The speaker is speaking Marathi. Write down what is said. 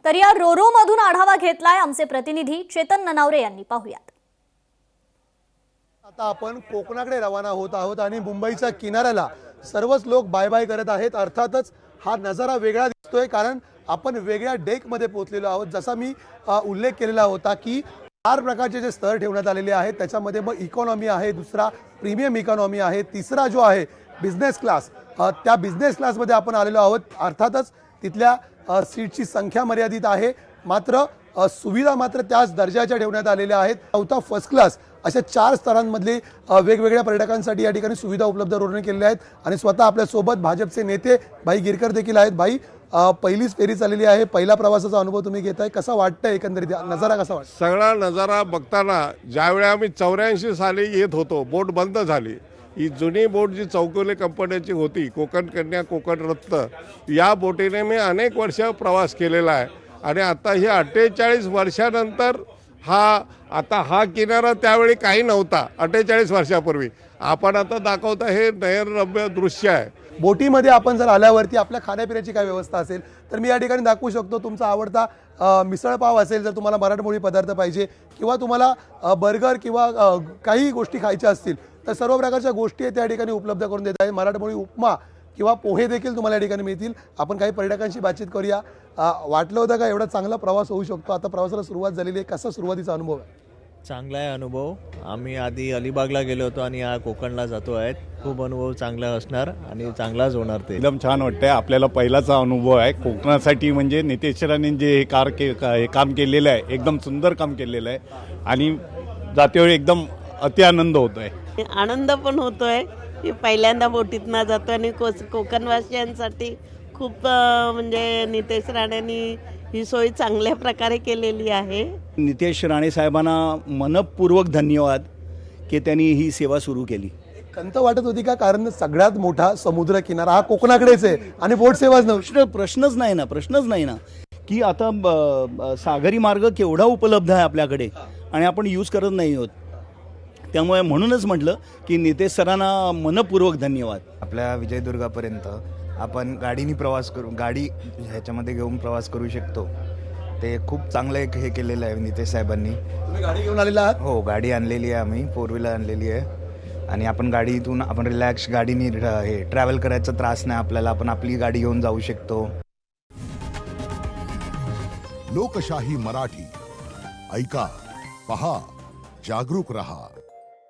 तर या रोरो मधून आढावा घेतलाय आमचे प्रतिनिधी चेतन ननावरे यांनी. पाहूयात. आता आपण कोकणाकडे रवाना होत आहोत आणि मुंबईच्या किनाऱ्याला सर्वच लोक बाय बाय करत आहेत. अर्थातच हा नजारा वेगळा दिसतोय कारण आपण वेगळ्या डेक मध्ये पोहोचलेलो आहोत. जसा मी उल्लेख केलेला होता की 4 प्रकारचे जे स्तर ठेवण्यात आलेले आहेत, त्याच्यामध्ये मग इकॉनॉमी आहे, दुसरा प्रीमियम इकॉनॉमी आहे, तिसरा जो आहे बिझनेस क्लास. त्या बिझनेस क्लासमध्ये आपण आलेलो आहोत. अर्थातच तिथल्या सीटची संख्या मर्यादित आहे, मात्र सुविधा मात्र त्याच दर्जाच्या ठेवण्यात आलेल्या आहेत. चौथा फर्स्ट क्लास अशा 4 स्तरांमधले वेगवेगळ्या पर्यटकांसाठी या ठिकाणी सुविधा उपलब्ध करून केलेल्या आहेत. आणि स्वतः आपल्या सोबत भाजपचे नेते भाई गिरकर देखील आहेत. भाई, पहिलीच फेरी चाललेली आहे, पहिला प्रवासाचा अनुभव तुम्ही घेताय, कसा वाटतंय, एकंदरीत नजारा कसा वाटतो? सगळा नजारा बघताना ज्यावेळी आम्ही 84 साली येत होतो, बोट बंद झाली. ही जुनी बोट जी चौकोले कंपन्याची होती, कोकण कन्या, कोकण रत्न, या बोटीने मी अनेक वर्ष प्रवास केलेला आहे. आणि आता ही 48 वर्षानंतर हा किनारा त्यावेळी काही नव्हता. 48 वर्षापूर्वी आपण आता दाखवता हे नयनरम्य दृश्य आहे. बोटीमध्ये आपण जर आल्यावरती आपल्या खाण्यापिण्याची काय व्यवस्था असेल तर मी या ठिकाणी दाखवू शकतो. तुमचा आवडता मिसळ पाव असेल, जर तुम्हाला मराठमोळी पदार्थ पाहिजे किंवा तुम्हाला बर्गर किंवा काही गोष्टी खायच्या असतील तर सर्व प्रकारच्या गोष्टी त्या ठिकाणी उपलब्ध करून देत आहे. मराठमोळी उपमा किंवा पोहे देखील तुम्हाला या ठिकाणी मिळतील. आपण काही पर्यटकांशी बातचीत करूया. वाटलं होतं का एवढा चांगला प्रवास होऊ शकतो? आता प्रवासाला सुरुवात झालेली आहे, कसा सुरुवातीचा अनुभव आहे? चांगला आहे अनुभव. आम्ही आधी अलिबागला गेलो होतो आणि या कोकणला जातो आहेत. खूप अनुभव चांगला असणार आणि चांगलाच होणार. ते एकदम छान वाटतंय. आपल्याला पहिलाचा अनुभव आहे कोकणासाठी. म्हणजे नितेश राणेंनी जे हे काम केलेलं आहे, एकदम सुंदर काम केलेलं आहे आणि जातेवेळी एकदम अति आनंद होतोय. आनंद पण होतोय की पहिल्यांदा बोटीतनं जातो आणि कोकणवासियांसाठी खूप म्हणजे नितेश राणेंनी ही सोय चांगल्या प्रकारे केलेली आहे. नितेश राणे साहेबांना मनपूर्वक धन्यवाद की त्यांनी ही सेवा सुरू केली. खंत वाटत होती का? कारण सगळ्यात मोठा समुद्र किनारा हा कोकणाकडेच आहे आणि बोट सेवाच नव्हती. प्रश्नच नाही ना की आता सागरी मार्ग केवढा उपलब्ध आहे आपल्याकडे आणि आपण यूज करत नाही आहोत. त्यामुळे म्हणूनच म्हटलं की नितेश सरांना मनपूर्वक धन्यवाद. आपल्या विजयदुर्गापर्यंत आपण गाडीने प्रवास करू, गाडी ह्याच्यामध्ये घेऊन प्रवास करू शकतो. ते खूप चांगलं एक हे केलेलं आहे नितेश साहेबांनी. तुम्ही गाडी घेऊन आलेला आहात? हो, गाडी आणलेली आहे आम्ही, 4 व्हीलर आणलेली आहे आणि आपण गाडीतून आपण रिलॅक्स गाडीने हे ट्रॅव्हल करायचा त्रास नाही आपल्याला. आपण आपली गाडी घेऊन जाऊ शकतो. लोकशाही मराठी ऐका, पहा, जागरूक रहा.